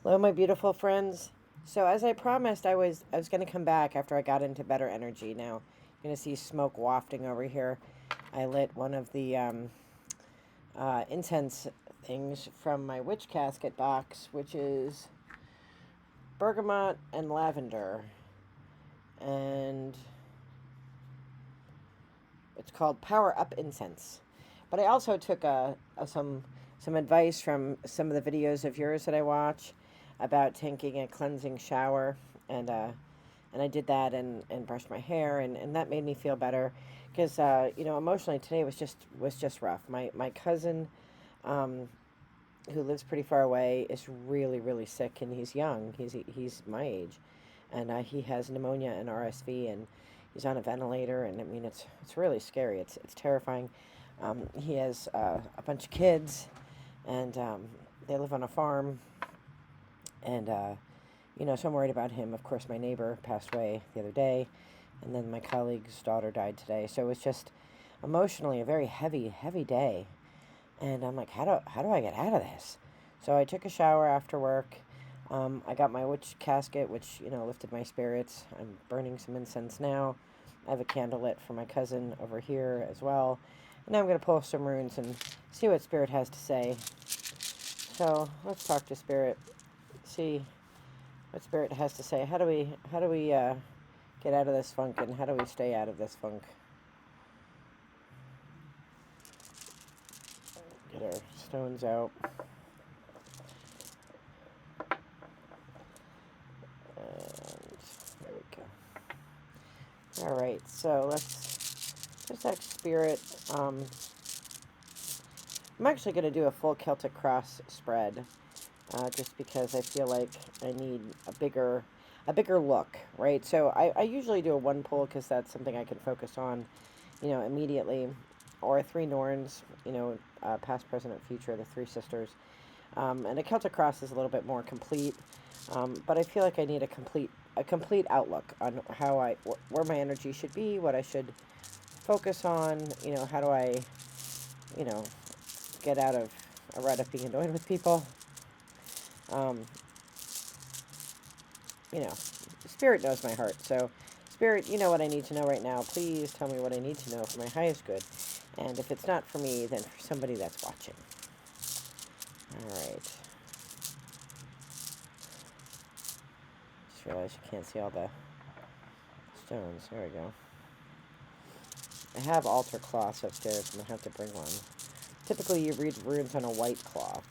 Hello, my beautiful friends. So, as I promised, I was going to come back after I got into better energy. Now, you're going to see smoke wafting over here. I lit one of the incense things from my witch casket box, which is bergamot and lavender, and it's called Power Up Incense. But I also took some advice from some of the videos of yours that I watch about taking a cleansing shower, and and I did that and brushed my hair, and that made me feel better because emotionally today was just rough. My cousin, um, who lives pretty far away, is really sick, and he's young. He's my age, and he has pneumonia and RSV, and he's on a ventilator. And I mean, it's really scary. It's terrifying. He has a bunch of kids, and they live on a farm, and so I'm worried about him. Of course, my neighbor passed away the other day, and then my colleague's daughter died today. So it was just emotionally a very heavy day. And I'm like, how do I get out of this? So I took a shower after work. I got my witch casket, which lifted my spirits. I'm burning some incense now. I have a candle lit for my cousin over here as well. And now I'm going to pull some runes and see what Spirit has to say. So let's talk to Spirit. See what Spirit has to say. How do we get out of this funk, and how do we stay out of this funk? Get our stones out. And there we go. All right, so let's just ask Spirit. I'm actually going to do a full Celtic Cross spread, just because I feel like I need a bigger look, right? So I usually do a one pull because that's something I can focus on, immediately, or three Norns, past, present, and future, the three sisters. And a Celtic Cross is a little bit more complete, but I feel like I need a complete outlook on where my energy should be, what I should focus on. How do I, you know, get out of a rut of being annoyed with people. Um, Spirit knows my heart. So, Spirit, you know what I need to know right now. Please tell me what I need to know for my highest good. And if it's not for me, then for somebody that's watching. All right. Just realized you can't see all the stones. There we go. I have altar cloths upstairs. I'm going to have to bring one. Typically, you read runes on a white cloth.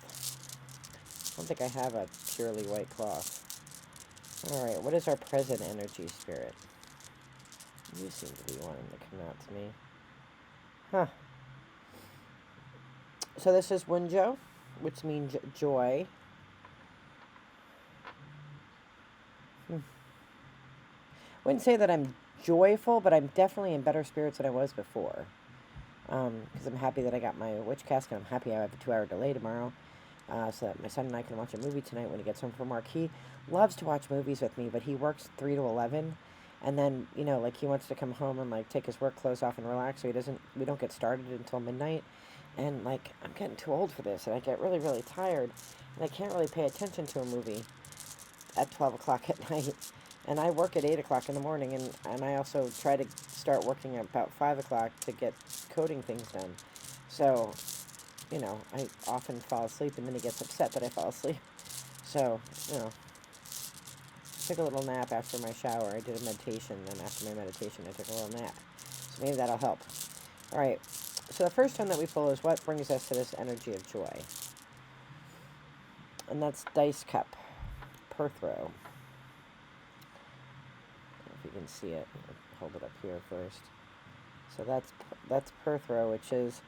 I don't think I have a purely white cloth. Alright, what is our present energy, Spirit? You seem to be wanting to come out to me. Huh. So this is Wunjo, which means joy. Wouldn't say that I'm joyful, but I'm definitely in better spirits than I was before. Because I'm happy that I got my witch casket. I'm happy I have a 2-hour delay tomorrow. So that my son and I can watch a movie tonight when he gets home from work. He loves to watch movies with me, but he works 3 to 11. And then, he wants to come home and, take his work clothes off and relax, so we don't get started until midnight. And, I'm getting too old for this, and I get really tired. And I can't really pay attention to a movie at 12 o'clock at night. And I work at 8 o'clock in the morning, and I also try to start working at about 5 o'clock to get coding things done. So, I often fall asleep, and then he gets upset that I fall asleep. So, took a little nap after my shower. I did a meditation, and after my meditation, I took a little nap. So maybe that'll help. All right. So the first one that we pull is what brings us to this energy of joy. And that's Dice Cup, Perthro. If you can see it, I'll hold it up here first. So that's Perthro, which is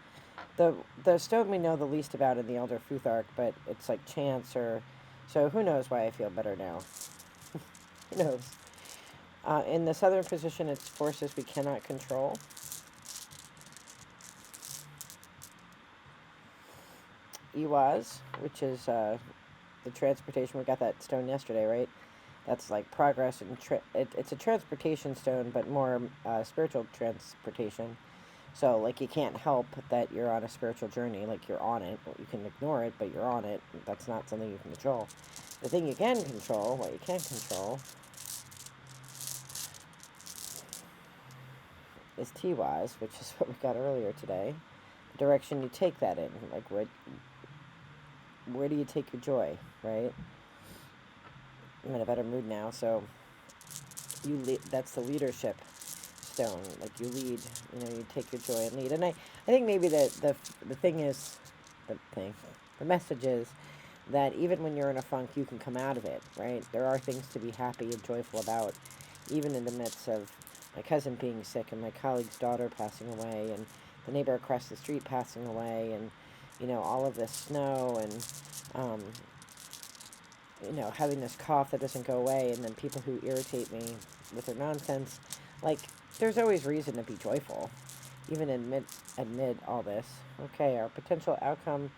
the stone we know the least about in the Elder Futhark, but it's like chance so who knows why I feel better now. Who knows? In the southern position, it's forces we cannot control. Ehwaz, which is the transportation. We got that stone yesterday, right? That's like progress and it's a transportation stone, but more spiritual transportation. So, you can't help that you're on a spiritual journey. You're on it. You can ignore it, but you're on it. That's not something you can control. The thing you can control, what you can't control, is Tiwaz, which is what we got earlier today. The direction you take that in, like where do you take your joy, right? I'm in a better mood now, so that's the leadership stone. Like you lead, you take your joy and lead. And I think maybe the thing is, the message is that even when you're in a funk, you can come out of it, right? There are things to be happy and joyful about, even in the midst of my cousin being sick and my colleague's daughter passing away and the neighbor across the street passing away and, all of this snow and, having this cough that doesn't go away, and then people who irritate me with their nonsense. Like, there's always reason to be joyful, even amid all this. Okay, our potential outcome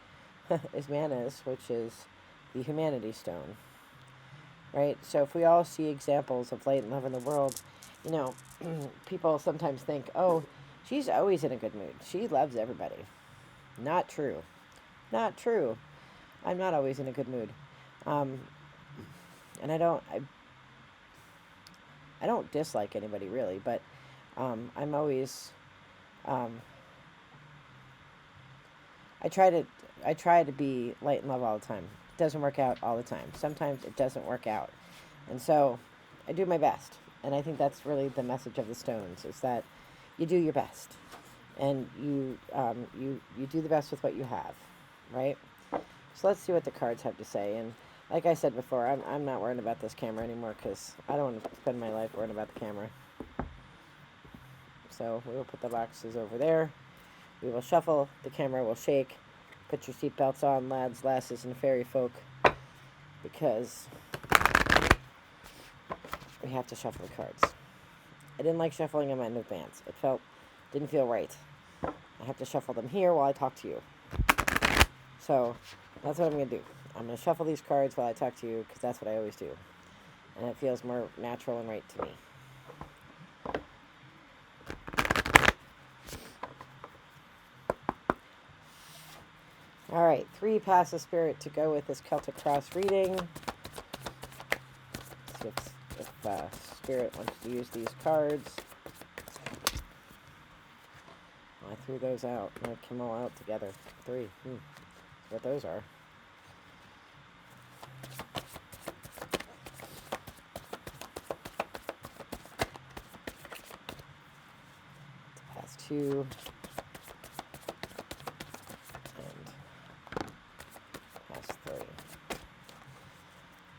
is Mannaz, which is the humanity stone, right? So if we all see examples of light and love in the world, people sometimes think, oh, she's always in a good mood. She loves everybody. Not true. Not true. I'm not always in a good mood. And I don't dislike anybody really, but I'm always I try to be light and love all the time. It doesn't work out all the time. Sometimes it doesn't work out. And so I do my best. And I think that's really the message of the stones, is that you do your best. And you do the best with what you have, right? So let's see what the cards have to say. And like I said before, I'm not worrying about this camera anymore because I don't want to spend my life worrying about the camera. So we will put the boxes over there. We will shuffle. The camera will shake. Put your seatbelts on, lads, lasses, and fairy folk, because we have to shuffle the cards. I didn't like shuffling them in advance. Didn't feel right. I have to shuffle them here while I talk to you. So that's what I'm going to do. I'm going to shuffle these cards while I talk to you because that's what I always do. And it feels more natural and right to me. All right, 3 pass of spirit to go with this Celtic Cross reading. See if spirit wants to use these cards. I threw those out. I came all out together. 3. That's what those are. Pass 2.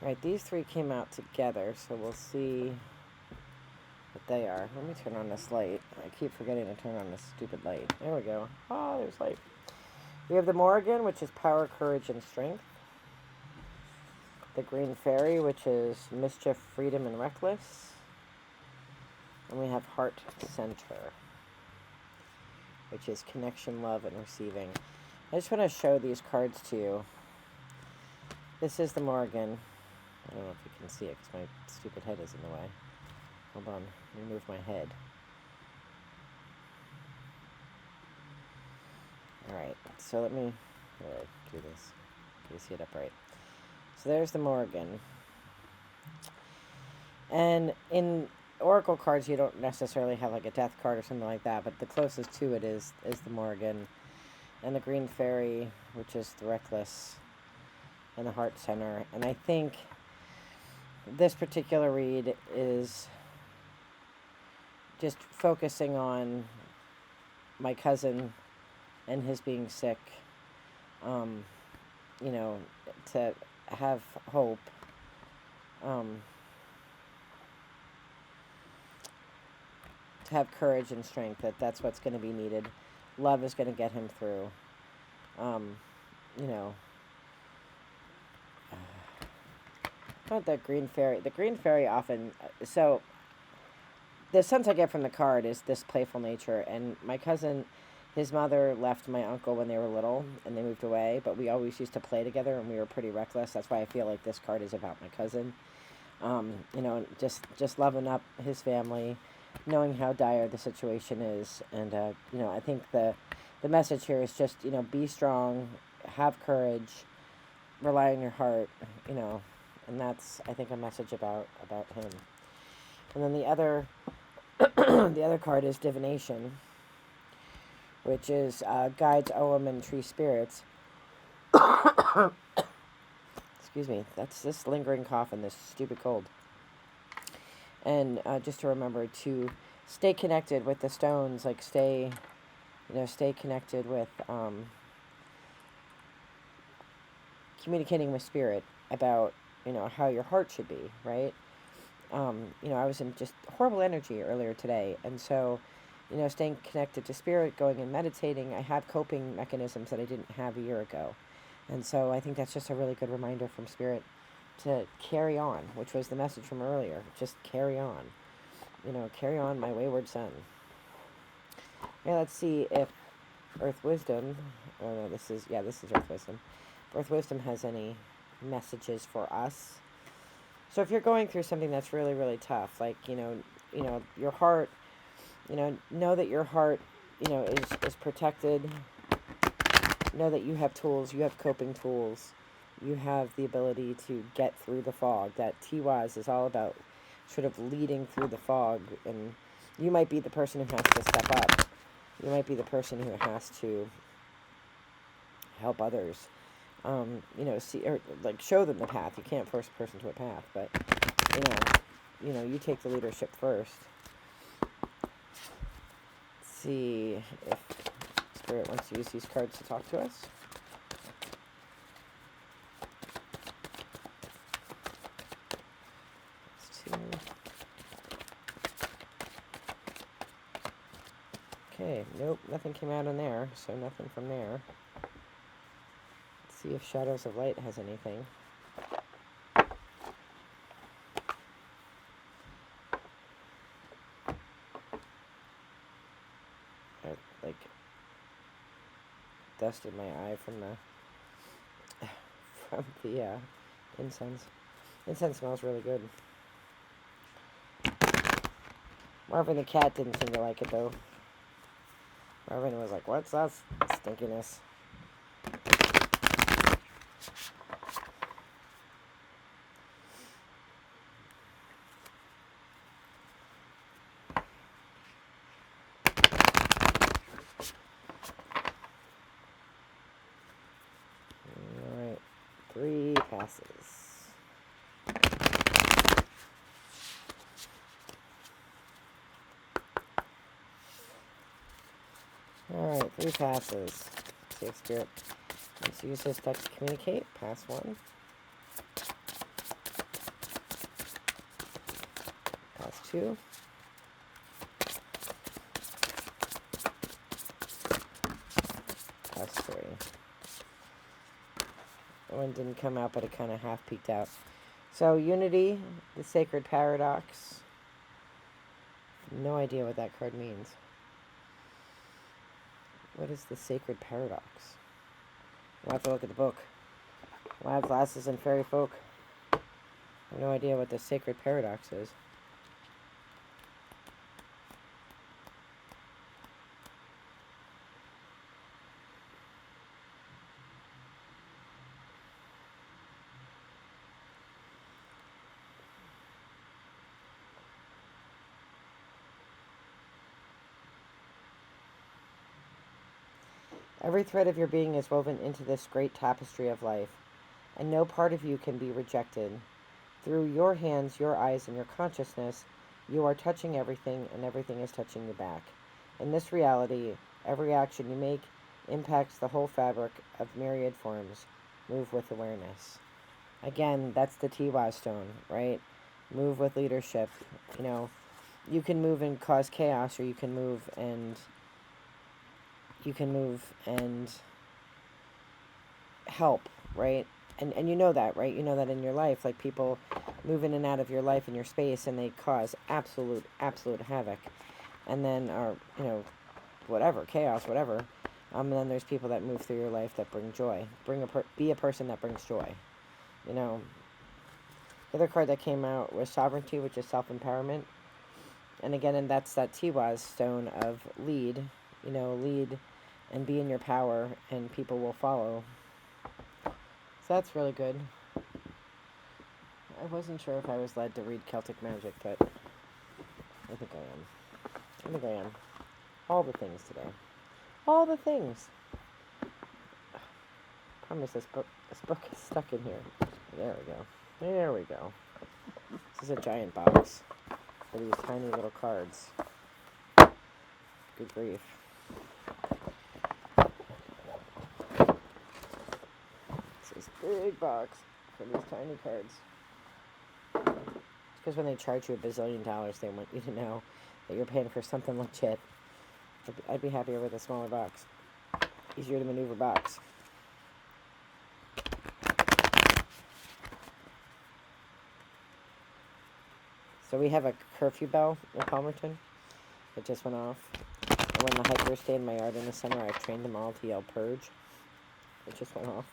Right, these 3 came out together, so we'll see what they are. Let me turn on this light. I keep forgetting to turn on this stupid light. There we go. Oh, there's light. We have the Morrigan, which is power, courage, and strength. The Green Fairy, which is mischief, freedom, and reckless. And we have Heart Center, which is connection, love, and receiving. I just want to show these cards to you. This is the Morrigan. I don't know if you can see it because my stupid head is in the way. Hold on, let me move my head. Alright, so let me do this. Can you see it upright? So there's the Morrigan. And in Oracle cards, you don't necessarily have like a death card or something like that, but the closest to it is the Morrigan. And the Green Fairy, which is the Reckless, and the Heart Center. And I think this particular read is just focusing on my cousin and his being sick, to have hope, to have courage and strength, that's what's going to be needed. Love is going to get him through. Not the Green Fairy. The Green Fairy often... So, the sense I get from the card is this playful nature. And my cousin, his mother left my uncle when they were little, and they moved away. But we always used to play together, and we were pretty reckless. That's why I feel like this card is about my cousin. Just loving up his family, knowing how dire the situation is. And, I think the message here is just, be strong, have courage, rely on your heart, And that's, I think, a message about him. And then the other the other card is divination, which is guides, ogham, and tree spirits. Excuse me. That's this lingering cough and this stupid cold. And just to remember to stay connected with the stones, like stay connected with communicating with spirit about, how your heart should be, right? I was in just horrible energy earlier today, and so, staying connected to spirit, going and meditating, I have coping mechanisms that I didn't have a year ago. And so I think that's just a really good reminder from spirit to carry on, which was the message from earlier. Just carry on. Carry on, my wayward son. Yeah, let's see if Earth Wisdom, oh no, this is Earth Wisdom. Earth Wisdom has any messages for us. So if you're going through something that's really, really tough, like, your heart, know that your heart, is protected. Know that you have tools, you have coping tools. You have the ability to get through the fog. That Tiwaz is all about sort of leading through the fog. And you might be the person who has to step up. You might be the person who has to help others. See, or like show them the path. You can't force a person to a path, but you take the leadership first. Let's see if Spirit wants to use these cards to talk to us. Okay, nope, nothing came out in there, so nothing from there. Let's see if Shadows of Light has anything. I, dusted my eye from the incense. Incense smells really good. Marvin the cat didn't seem to like it, though. Marvin was like, what's that stinkiness? Alright, 3 passes. Alright, 3 passes. See if Spirit wants to use his touch to communicate. Pass 1. Pass 2. Pass 3. That one didn't come out, but it kind of half peeked out. So, Unity, the Sacred Paradox. No idea what that card means. What is the Sacred Paradox? We'll have to look at the book. Lab Glasses and Fairy Folk. I have no idea what the Sacred Paradox is. Every thread of your being is woven into this great tapestry of life, and no part of you can be rejected. Through your hands, your eyes, and your consciousness, you are touching everything, and everything is touching you back. In this reality, every action you make impacts the whole fabric of myriad forms. Move with awareness. Again, that's the Tiwaz stone, right? Move with leadership. You can move and cause chaos, or you can move and help, right? And you know that, right? You know that in your life, like people move in and out of your life and your space, and they cause absolute havoc. And then, or whatever, chaos, whatever. And then there's people that move through your life that bring joy. Be a person that brings joy. The other card that came out was Sovereignty, which is self-empowerment. And again, and that's that Tiwaz stone of lead. Lead and be in your power, and people will follow. So that's really good. I wasn't sure if I was led to read Celtic Magic, but I think I am. I think I am. All the things today. All the things. I promise this book is stuck in here. There we go. There we go. This is a giant box for these tiny little cards. Good grief. This is a big box for these tiny cards. It's because when they charge you $1 bazillion, they want you to know that you're paying for something legit. I'd be happier with a smaller box. Easier to maneuver box. So we have a curfew bell in Palmerton. It just went off. And when the hikers stay in my yard in the summer, I've trained them all to yell purge. It just went off.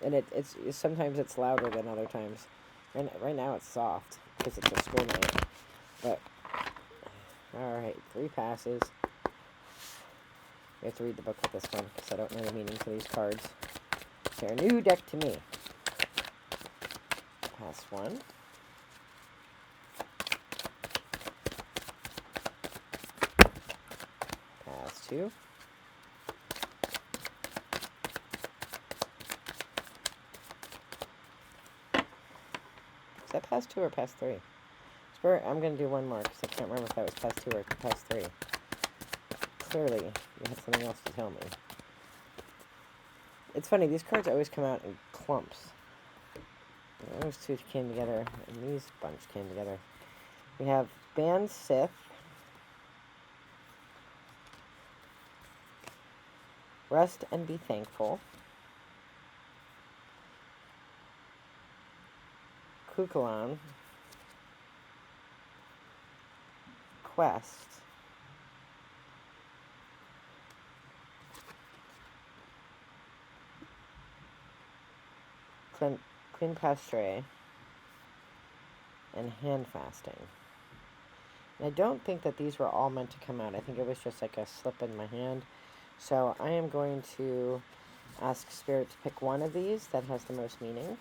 And it's sometimes it's louder than other times. Right now it's soft because it's a school night. But, alright, 3 passes. We have to read the book with this one because I don't know the meaning to these cards. They're a new deck to me. Pass 1. Pass 2. Is that pass 2 or pass 3? I'm going to do one more because I can't remember if that was pass 2 or pass 3. Clearly, you have something else to tell me. It's funny, these cards always come out in clumps. Those two came together, and these bunch came together. We have Ban Sith, Rest and Be Thankful, Kukulon, Quest, Clean Pasture, and Hand Fasting. And I don't think that these were all meant to come out. I think it was just like a slip in my hand. So I am going to ask Spirit to pick one of these that has the most meaning.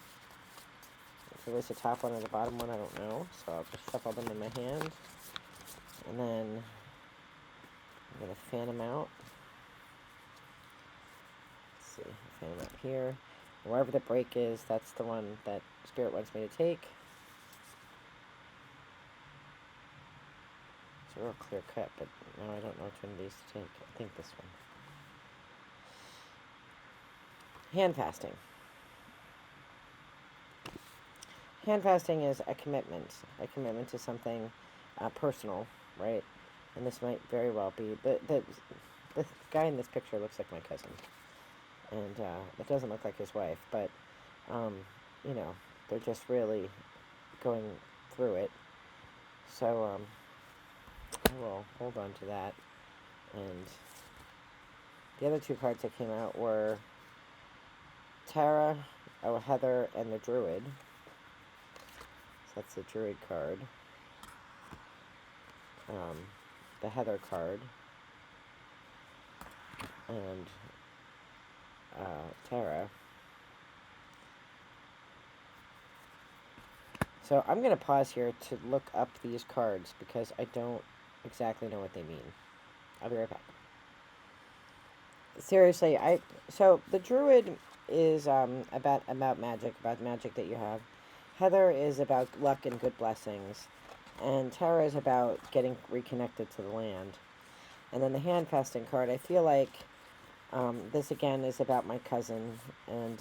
If it was the top one or the bottom one, I don't know. So I'll just shuffle them in my hand. And then I'm going to fan them out. Let's see, fan them out here. Wherever the break is, that's the one that Spirit wants me to take. It's a real clear cut, but now I don't know which one of these to take. I think this one. Hand fasting. Hand fasting is a commitment to something personal, right? And this might very well be the guy in this picture looks like my cousin, and it doesn't look like his wife, but you know, they're just really going through it. So I will hold on to that. And the other 2 cards that came out were Tara, Heather, and the Druid. So that's the Druid card. The Heather card. And Tara. So I'm going to pause here to look up these cards because I don't exactly know what they mean. I'll be right back. Seriously, so the Druid is about magic, about magic that you have. Heather is about luck and good blessings, and Tara is about getting reconnected to the land. And then the hand fasting card, I feel like this again is about my cousin, and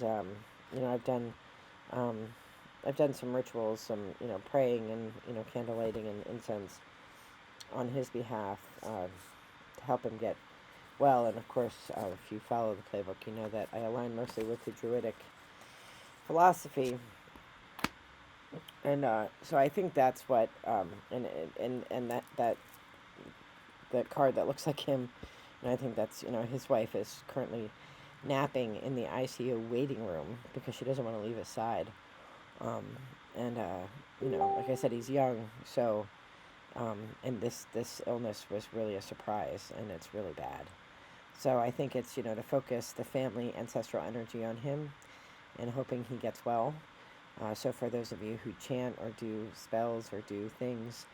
you know, I've done some rituals, some, you know, praying and, you know, candle lighting and incense on his behalf to help him get well. And of course, if you follow the playbook, you know that I align mostly with the Druidic philosophy. And so I think that's what, and that the card that looks like him, and I think that's, you know, his wife is currently napping in the ICU waiting room because she doesn't want to leave his side. You know, like I said, he's young, so, and this illness was really a surprise, and it's really bad. So I think it's, you know, to focus the family ancestral energy on him and hoping he gets well. So for those of you who chant or do spells or do things,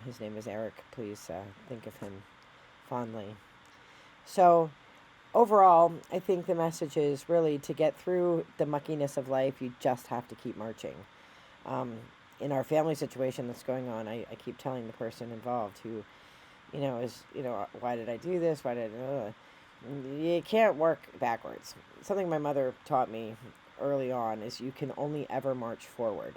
his name is Eric. Please think of him fondly. So overall, I think the message is really to get through the muckiness of life, you just have to keep marching. In our family situation that's going on, I keep telling the person involved who, is, why did I do this? Why did you can't work backwards. Something my mother taught me early on is you can only ever march forward.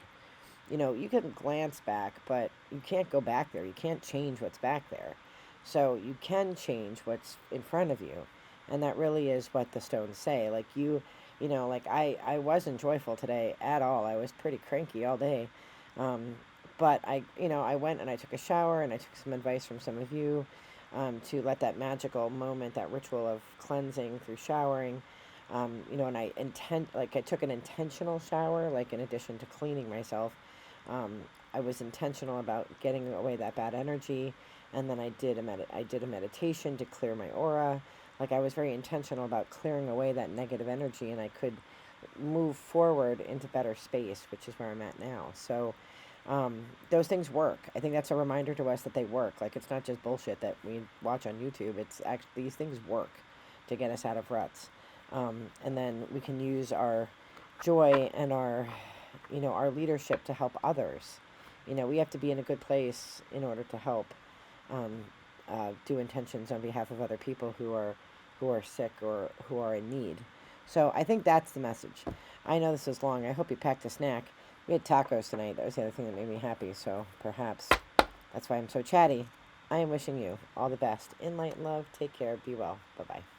You can glance back, but you can't go back there. You can't change what's back there. So you can change what's in front of you. And that really is what the stones say. Like like I wasn't joyful today at all. I was pretty cranky all day. But I went and I took a shower and I took some advice from some of you to let that magical moment, that ritual of cleansing through showering, and I took an intentional shower, like in addition to cleaning myself, I was intentional about getting away that bad energy, and then I did a meditation to clear my aura. Like I was very intentional about clearing away that negative energy, and I could move forward into better space, which is where I'm at now. So those things work. I think that's a reminder to us that they work. Like it's not just bullshit that we watch on YouTube. It's actually, these things work to get us out of ruts. And then we can use our joy and our leadership to help others. We have to be in a good place in order to help do intentions on behalf of other people who are sick or who are in need. So I think that's the message. I know this is long. I hope you packed a snack. We had tacos tonight. That was the other thing that made me happy. So perhaps that's why I'm so chatty. I am wishing you all the best. In light and love. Take care. Be well. Bye-bye.